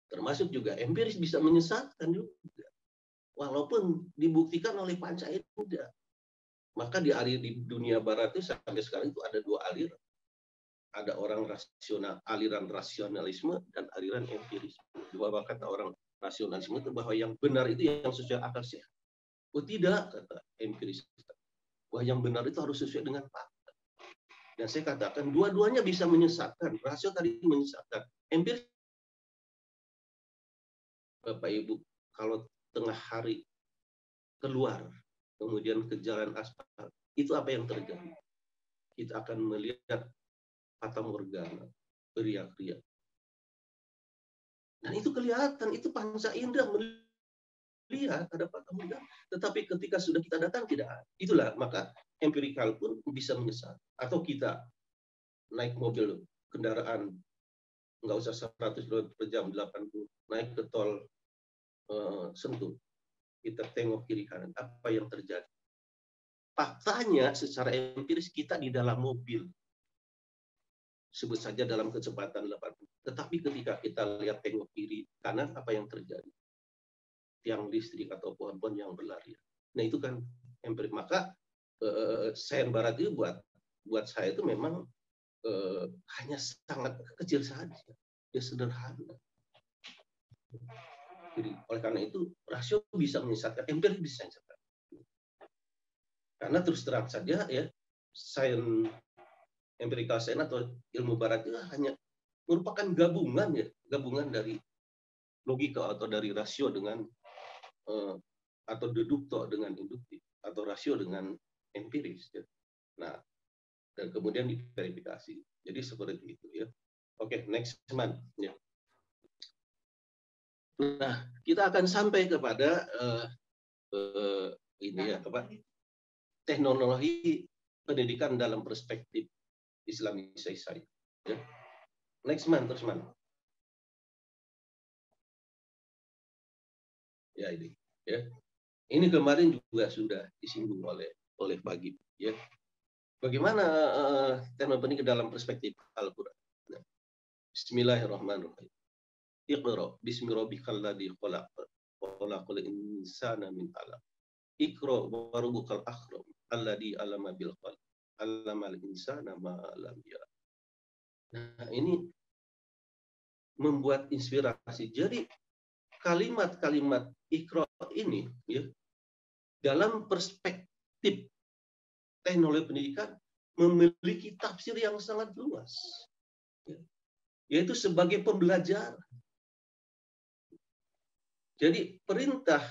Termasuk juga empiris bisa menyesatkan juga. Walaupun dibuktikan oleh panca indera. Maka di dunia barat itu sampai sekarang itu ada dua aliran. Ada orang rasional, aliran rasionalisme dan aliran empirisme. Bahwa kata orang rasionalisme itu bahwa yang benar itu yang sesuai akal sehat. Oh tidak, kata empiris. Bahwa yang benar itu harus sesuai dengan fakta. Dan saya katakan dua-duanya bisa menyesatkan. Rasio tadi menyesatkan. Empiris, Bapak Ibu, kalau tengah hari keluar, kemudian ke jalan aspal, itu apa yang terjadi? Kita akan melihat fata morgana, beriak-riak. Dan itu kelihatan, itu panca indera melihat ada fata morgana. Tetapi ketika sudah kita datang, tidak ada. Itulah, maka empirikal pun bisa menyesat. Atau kita naik mobil, kendaraan, nggak usah 100 km per jam, 80, naik ke tol Sentul. Kita tengok kiri kanan, apa yang terjadi? Faktanya secara empiris kita di dalam mobil. Sebut saja dalam kecepatan 80. Tetapi ketika kita lihat tengok kiri kanan, apa yang terjadi? Tiang listrik atau pohon-pohon yang berlarian. Nah itu kan empiris. Maka sains barat itu buat saya itu memang hanya sangat kecil saja. Ya sederhana. Jadi, oleh karena itu rasio bisa menyesatkan, empiris bisa menyesatkan. Karena terus terang saja ya sains empirikal sains atau ilmu barat itu hanya merupakan gabungan dari logika atau dari rasio dengan atau deduktor dengan induktif atau rasio dengan empiris. Ya. Nah, dan kemudian diverifikasi. Jadi seperti itu ya. Oke, next month. Ya. Nah, kita akan sampai kepada ini ya, teknologi pendidikan dalam perspektif Islamisasi saya. Ya. Next month, terus man. Ya ini. Ya. Ini kemarin juga sudah disinggung oleh Pak Gib. Ya. Bagaimana teknologi dalam perspektif Al-Quran? Nah, Bismillahirrahmanirrahim. Iqra bismi rabbikal ladzi khalaq. Khalaqal insana min 'alaq. Iqra wa rabbukal akram alladzi 'allama bil qalam. 'Allamal insana ma lam ya'lam. Nah, ini membuat inspirasi. Jadi kalimat-kalimat Iqra ini ya dalam perspektif teknologi pendidikan memiliki tafsir yang sangat luas, ya, yaitu sebagai pembelajaran. Jadi perintah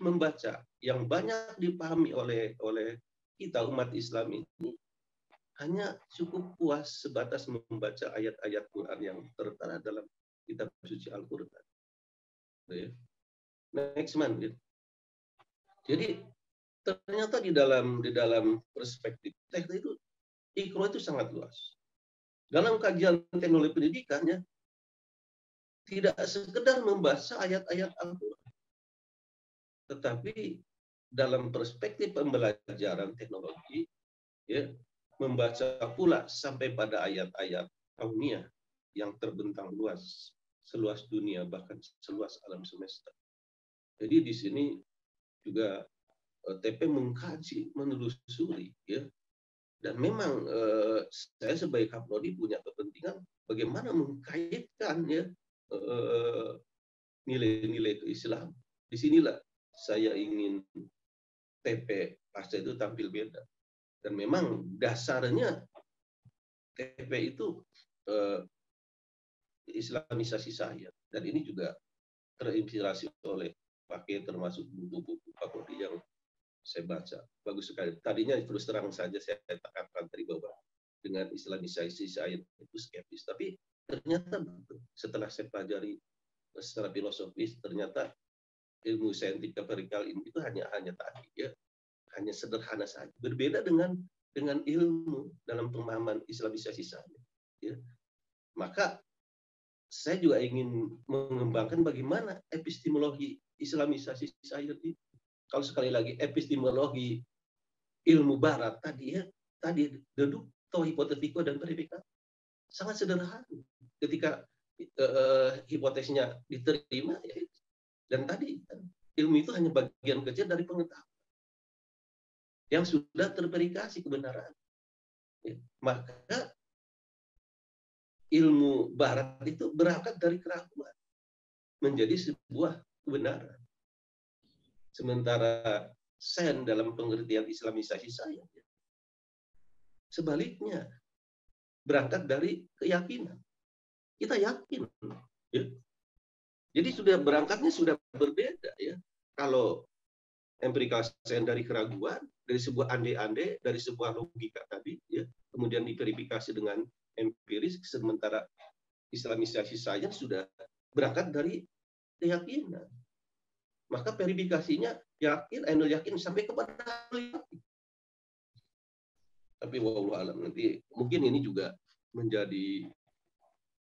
membaca yang banyak dipahami oleh kita umat Islam ini hanya cukup puas sebatas membaca ayat-ayat Quran yang tertera dalam kitab suci Al-Quran. Ya. Next man. Ya. Jadi ternyata di dalam perspektif teknik itu Iqra itu sangat luas. Dalam kajian teknologi pendidikannya tidak sekedar membaca ayat-ayat Al-Quran, tetapi dalam perspektif pembelajaran teknologi, ya, membaca pula sampai pada ayat-ayat kauniyah yang terbentang luas, seluas dunia, bahkan seluas alam semesta. Jadi di sini juga TP mengkaji, menelusuri, ya. Dan memang saya sebagai Kaprodi punya kepentingan bagaimana mengkaitkan, ya, nilai-nilai keislaman. Disinilah saya ingin TP pasca itu tampil beda. Dan memang dasarnya TP itu islamisasi saya. Dan ini juga terinspirasi oleh pakai termasuk buku-buku Kaprodi yang saya baca. Bagus sekali. Tadinya terus terang saja saya tekankan tadi bahwa dengan islamisasi saya itu skeptis. Tapi ternyata setelah saya pelajari secara filosofis, ternyata ilmu saintifik empirikal ini itu hanya tadi, ya, hanya sederhana saja. Berbeda dengan ilmu dalam pemahaman islamisasi saya. Ya. Maka saya juga ingin mengembangkan bagaimana epistemologi islamisasi saya itu. Kalau sekali lagi epistemologi ilmu barat tadi, ya, dedukto, hipotetiko, dan verifikasi sangat sederhana. Ketika hipotesnya diterima, ya, dan tadi ilmu itu hanya bagian kecil dari pengetahuan yang sudah terverifikasi kebenaran. Ya, maka ilmu barat itu berangkat dari keraguan menjadi sebuah kebenaran. Sementara sains dalam pengertian islamisasi saya, sebaliknya, berangkat dari keyakinan. Kita yakin. Ya. Jadi berangkatnya sudah berbeda. Ya. Kalau empirikal sains dari keraguan, dari sebuah ande-ande, dari sebuah logika tadi, ya, kemudian diverifikasi dengan empiris, sementara islamisasi sains sudah berangkat dari keyakinan. Maka verifikasinya yakin, yakin sampai kepada yakin. Tapi wallahu alam, nanti mungkin ini juga menjadi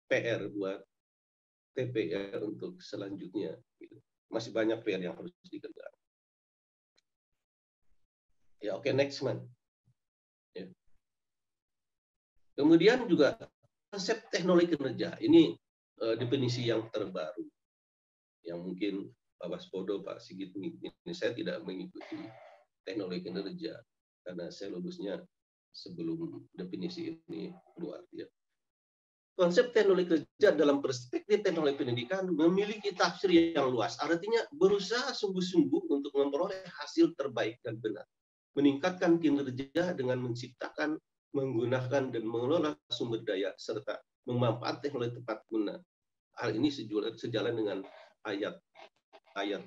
PR buat TP, ya, untuk selanjutnya. Masih banyak PR yang harus dikerjakan. Ya, oke, next man. Ya. Kemudian juga konsep teknologi kinerja. Ini definisi yang terbaru, yang mungkin Pak Waspodo, Pak Sigit ini saya tidak mengikuti teknologi kinerja karena saya lulusnya sebelum definisi ini keluar. Ya. Konsep teknologi kerja dalam perspektif teknologi pendidikan memiliki tafsir yang luas. Artinya berusaha sungguh-sungguh untuk memperoleh hasil terbaik dan benar. Meningkatkan kinerja dengan menciptakan, menggunakan, dan mengelola sumber daya, serta memanfaatkan teknologi tepat guna. Hal ini sejalan dengan ayat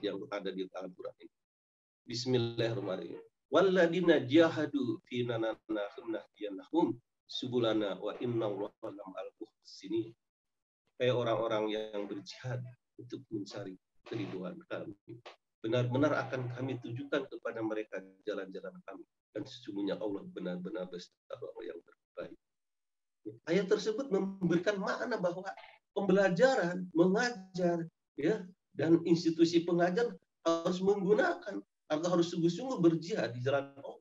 yang ada di Al-Quran ini. Bismillahirrahmanirrahim. Walladina jahadu fina nahdiyannahum subulana wa innallaha lama'al muhsinin. Hai orang-orang yang berjihad untuk mencari keriduan kami, benar-benar akan kami tunjukkan kepada mereka jalan-jalan kami, dan sesungguhnya Allah benar-benar beserta orang yang terbaik. Ayat tersebut memberikan makna bahwa pembelajaran, mengajar, ya, dan institusi pengajar harus menggunakan atau harus sungguh-sungguh berjihad di jalan Allah,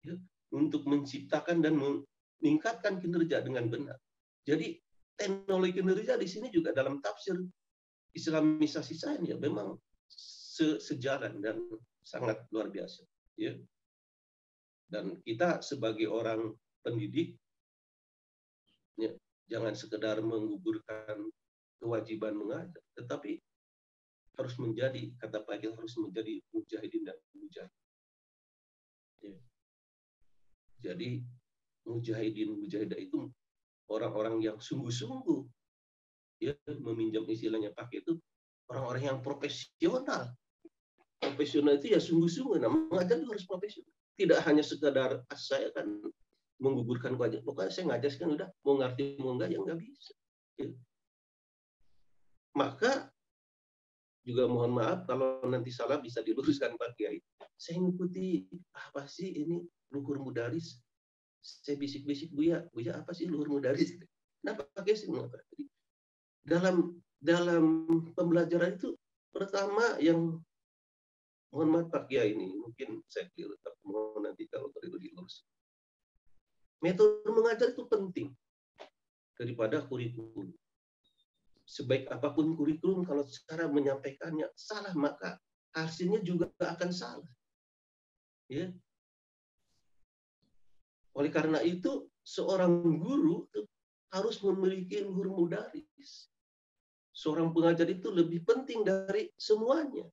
ya, untuk menciptakan dan meningkatkan kinerja dengan benar. Jadi teknologi kinerja di sini juga dalam tafsir islamisasi saya, ya, memang sejalan dan sangat luar biasa. Ya. Dan kita sebagai orang pendidik, ya, jangan sekedar menggugurkan kewajiban mengajar, tetapi harus menjadi, kata Pak Gil, harus menjadi mujahidin dan mujahid. Ya. Jadi mujahidin, mujahidah itu orang-orang yang sungguh-sungguh, ya, meminjam istilahnya pakai itu orang-orang yang profesional. Profesional itu ya sungguh-sungguh. Nah, mengajar itu harus profesional. Tidak hanya sekadar saya kan menggugurkan kewajiban. Pokoknya saya ngajarkan udah, mau ngerti mau enggak ya enggak bisa. Ya. Maka juga mohon maaf kalau nanti salah bisa diluruskan Pak Kiai. Saya ngikuti apa sih ini luhur mudaris? Saya bisik-bisik Buya apa sih luhur mudaris? Kenapa Pak Kiai sih mengatakan? Dalam pembelajaran itu pertama yang mohon maaf Pak Kiai ini mungkin saya keliru, tapi mohon nanti kalau perlu dilurus. Metode mengajar itu penting daripada kurikulum. Sebaik apapun kurikulum, kalau cara menyampaikannya salah, maka hasilnya juga akan salah. Ya. Oleh karena itu, seorang guru harus memiliki luhur mudaris. Seorang pengajar itu lebih penting dari semuanya.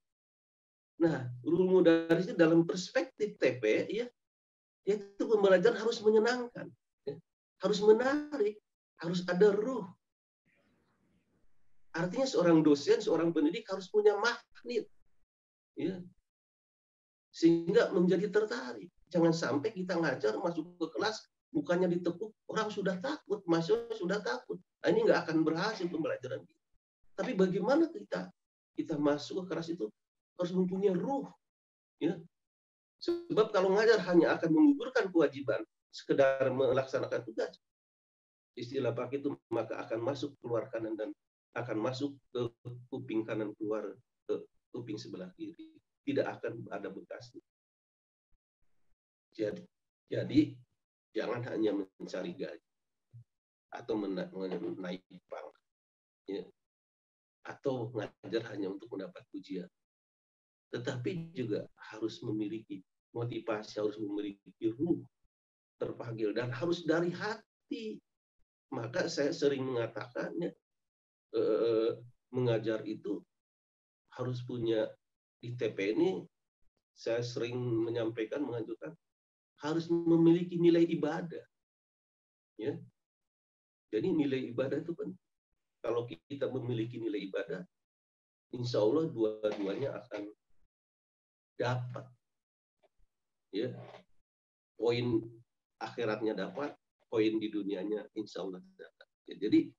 Nah, luhur mudaris itu dalam perspektif TP, ya, yaitu pembelajaran harus menyenangkan, ya, harus menarik, harus ada ruh. Artinya seorang dosen, seorang pendidik harus punya magnet, ya, sehingga menjadi tertarik. Jangan sampai kita ngajar masuk ke kelas mukanya ditekuk, orang sudah takut, mahasiswa sudah takut. Nah, ini nggak akan berhasil pembelajaran kita. Tapi bagaimana kita masuk ke kelas itu harus mempunyai ruh, ya. Sebab kalau ngajar hanya akan menggugurkan kewajiban, sekedar melaksanakan tugas, istilah Pak itu maka akan masuk keluar kanan dan akan masuk ke kuping kanan keluar ke kuping sebelah kiri, tidak akan ada bekasnya. Jadi jangan hanya mencari gaji atau menaik pangkat, ya, atau ngajar hanya untuk mendapat pujian, tetapi juga harus memiliki motivasi, harus memiliki ruh terpanggil dan harus dari hati. Maka saya sering mengatakannya, mengajar itu harus punya, di TP ini saya sering menyampaikan, mengajukan harus memiliki nilai ibadah, ya. Jadi nilai ibadah itu penting. Kalau kita memiliki nilai ibadah, insya Allah dua-duanya akan dapat, ya. Poin akhiratnya dapat, poin di dunianya insya Allah dapat. Ya, jadi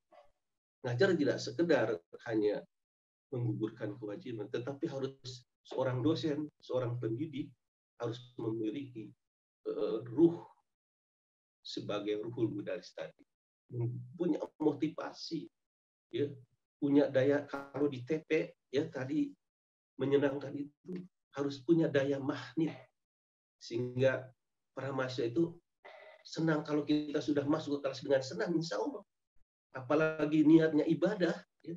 ngajar tidak sekedar hanya menggugurkan kewajiban, tetapi harus seorang dosen, seorang pendidik harus memiliki ruh sebagai ruhul mudaris tadi, punya motivasi, ya, punya daya. Kalau di TP ya tadi menyenangkan itu harus punya daya magnet sehingga para mahasiswa itu senang. Kalau kita sudah masuk ke kelas dengan senang, insya Allah, apalagi niatnya ibadah, ya,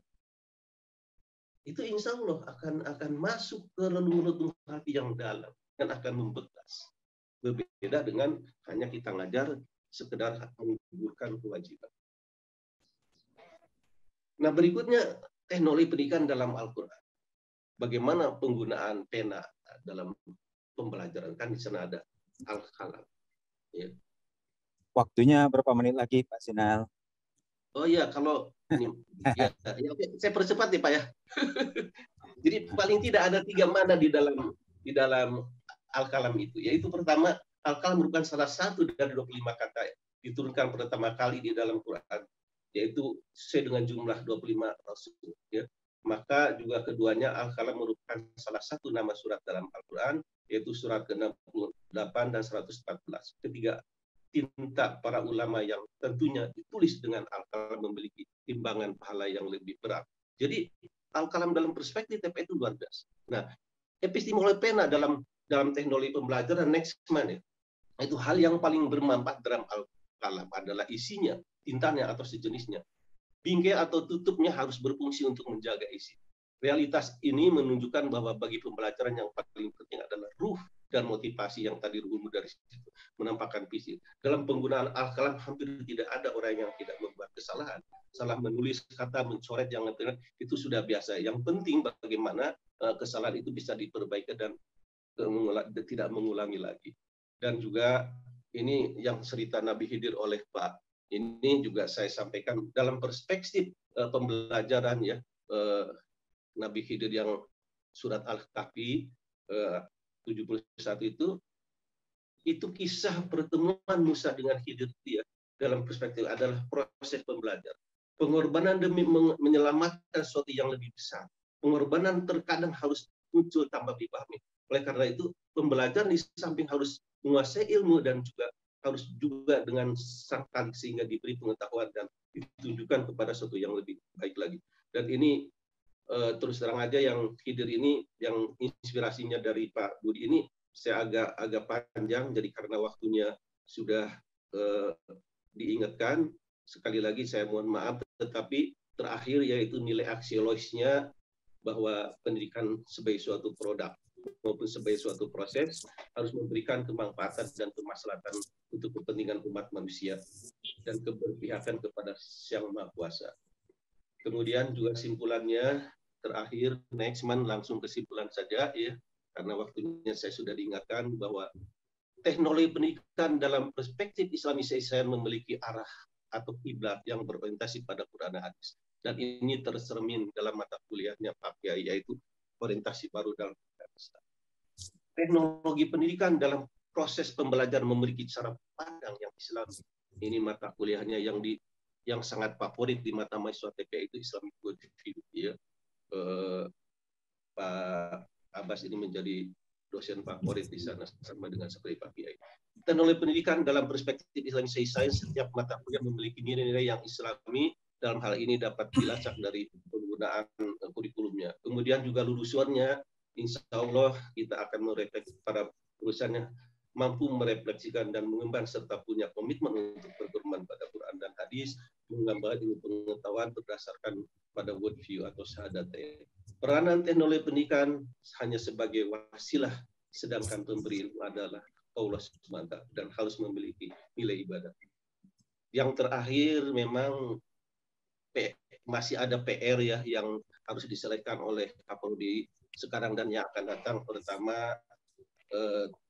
itu insya Allah akan masuk ke relung-relung hati yang dalam dan akan membekas. Berbeda dengan hanya kita ngajar sekedar menggugurkan kewajiban. Nah, berikutnya teknologi pendidikan dalam Al-Quran. Bagaimana penggunaan pena dalam pembelajaran? Kan di sana ada Al-Qalam. Ya. Waktunya berapa menit lagi, Pak Sinal? Oh iya, kalau ini, ya, saya percepat nih Pak ya. Jadi paling tidak ada 3 mana di dalam Al-Qalam itu. Yaitu pertama, Al-Qalam merupakan salah satu dari 25 kata diturunkan pertama kali di dalam Quran, yaitu sesuai dengan jumlah 25 rasul. Ya. Maka juga keduanya Al-Qalam merupakan salah satu nama surat dalam Al-Quran, yaitu surat ke-68 dan 114. Ketiga, tinta para ulama yang tentunya ditulis dengan Al-Qalam memiliki timbangan pahala yang lebih berat. Jadi Al-Qalam dalam perspektif TP itu luar biasa. Nah, epistemologi pena dalam teknologi pembelajaran next man itu hal yang paling bermanfaat dalam Al-Qalam adalah isinya, tintanya atau sejenisnya. Bingkai atau tutupnya harus berfungsi untuk menjaga isi. Realitas ini menunjukkan bahwa bagi pembelajaran yang paling penting adalah ruh dan motivasi yang tadi ruh mudaris itu menampakkan visi. Dalam penggunaan Al-Qalam hampir tidak ada orang yang tidak membuat kesalahan. salah menulis kata, mencoret yang itu sudah biasa. Yang penting bagaimana kesalahan itu bisa diperbaiki dan tidak mengulangi lagi. Dan juga ini yang cerita Nabi Khidir oleh Pak, ini juga saya sampaikan dalam perspektif pembelajaran ya, Nabi Khidir yang surat Al-Kahfi 71 itu kisah pertemuan Musa dengan Khidir ya, dalam perspektif adalah proses pembelajaran. Pengorbanan demi menyelamatkan sesuatu yang lebih besar. Pengorbanan terkadang harus muncul tanpa dipahami. Oleh karena itu, pembelajaran di samping harus menguasai ilmu dan juga harus juga dengan sangkal sehingga diberi pengetahuan dan ditunjukkan kepada sesuatu yang lebih baik lagi. Dan ini terus terang aja yang Khidir ini, yang inspirasinya dari Pak Budi ini, saya agak panjang, jadi karena waktunya sudah diingatkan, sekali lagi saya mohon maaf, tetapi terakhir yaitu nilai aksiologisnya bahwa pendidikan sebagai suatu produk maupun sebagai suatu proses harus memberikan kemanfaatan dan kemaslahatan untuk kepentingan umat manusia dan keberpihakan kepada Yang Maha Kuasa. Kemudian juga simpulannya terakhir, next man langsung kesimpulan saja ya, karena waktunya saya sudah diingatkan bahwa teknologi pendidikan dalam perspektif Islami saya memiliki arah atau kiblat yang berorientasi pada Quran dan hadis. Dan ini tercermin dalam mata kuliahnya Pak Kiai, yaitu orientasi baru dalam Islam. Teknologi pendidikan dalam proses pembelajaran memiliki cara pandang yang Islami. Ini mata kuliahnya yang sangat favorit di mata mahasiswa TPA itu Islamic Worldview. Ya. Pak Abbas ini menjadi dosen favorit di sana sama dengan seperti Pak Kiai. Teknologi pendidikan dalam perspektif Islamic Science, setiap mata kuliah memiliki nilai-nilai yang Islami. Dalam hal ini dapat dilacak dari penggunaan kurikulumnya. Kemudian juga lulusannya, insya Allah kita akan merefleksikan para lulusannya mampu merefleksikan dan mengemban serta punya komitmen untuk berpedoman pada Quran dan hadis, mengembangkan ilmu pengetahuan berdasarkan pada worldview atau syahadat. Peranan teknologi pendidikan hanya sebagai wasilah, sedangkan pemberi ilmu adalah Allah SWT dan harus memiliki nilai ibadah. Yang terakhir memang masih ada PR ya yang harus diselesaikan oleh Kapolri sekarang dan yang akan datang. Pertama,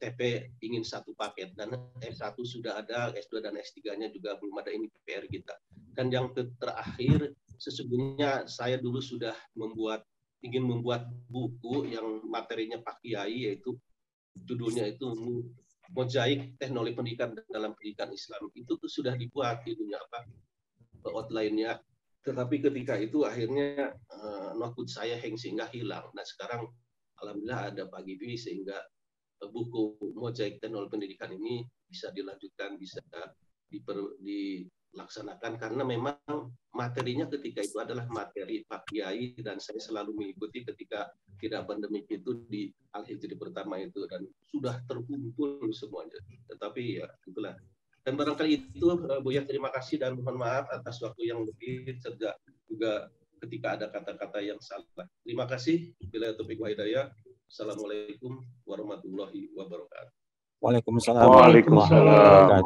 TP ingin satu paket dan S1 sudah ada, S2 dan S3-nya juga belum ada, ini PR kita. Dan yang terakhir, sesungguhnya saya dulu sudah ingin membuat buku yang materinya Pak Kiai, yaitu judulnya itu Mozaik Teknologi Pendidikan dalam Pendidikan Islam. Itu tuh sudah dibuat itunya outline-nya. Tetapi ketika itu akhirnya notebook saya hang sehingga hilang. Nah sekarang alhamdulillah ada Pak Gibi sehingga buku Mozaik Teknologi Pendidikan ini bisa dilanjutkan, bisa dilaksanakan karena memang materinya ketika itu adalah materi Pak Kiai dan saya selalu mengikuti ketika tidak pandemik itu di Al-Hijri pertama itu dan sudah terkumpul semuanya. Tetapi ya itulah. Dan barangkali itu Buya, terima kasih dan mohon maaf atas waktu yang lebih, juga ketika ada kata-kata yang salah. Terima kasih. Bila taufiq wa hidayah. Assalamualaikum warahmatullahi wabarakatuh. Waalaikumsalam. Waalaikumsalam.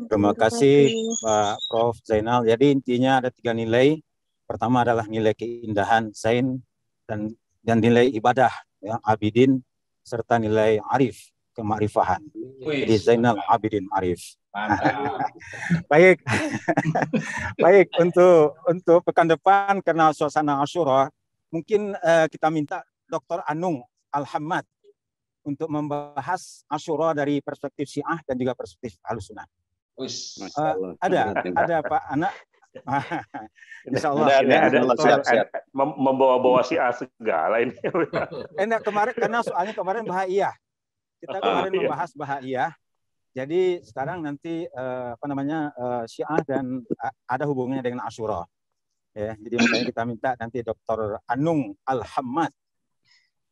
Terima kasih Pak Prof. Zainal. Jadi intinya ada 3 nilai. Pertama adalah nilai keindahan Zain dan nilai ibadah ya, Abidin, serta nilai arif, kemakrifahan. Jadi Zainal Abidin Arif. Baik. Baik, untuk pekan depan karena suasana Asyura, mungkin kita minta Dr. Anung Al-Hammad untuk membahas Asyura dari perspektif Syiah dan juga perspektif Ahlussunnah. Ada Pak Anak. Insya Allah. Ada membawa-bawa Syiah segala ini. Enak kemarin karena soalnya kemarin Bahaiyah. Kita kemarin membahas Bahaiyah. Jadi sekarang nanti Syiah dan ada hubungannya dengan Asyura. Ya, jadi makanya kita minta nanti Dr. Anung Al-Hammad.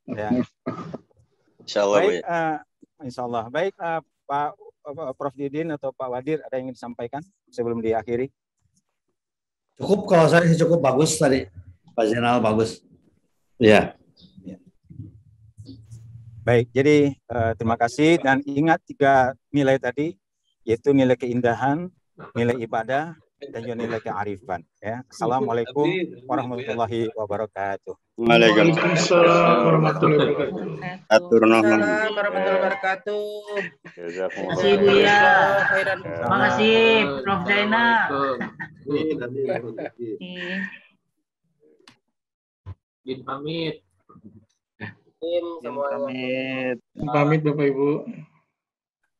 Ya. Insyaallah. Baik, insyaallah. Baik, Pak Prof. Didin atau Pak Wadir, ada yang ingin disampaikan sebelum diakhiri? Cukup, kalau saya cukup bagus tadi. Pak Zainal bagus. Ya. Baik, jadi terima kasih dan ingat 3 nilai tadi, yaitu nilai keindahan, nilai ibadah, dan juga nilai kearifan. Ya. Assalamualaikum warahmatullahi wabarakatuh. Waalaikumsalam warahmatullahi wabarakatuh. Waalaikumsalam warahmatullahi wabarakatuh. Jazakumullah. Makasih Bu ya. Khairan. Makasih Prof Zainal. Izin pamit. Tim semuanya. Pamit Bapak Ibu.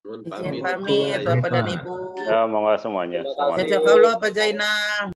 Izin pamit Bapak dan Ibu. Ya, monggo semuanya. Jazakallah Pak Zainal.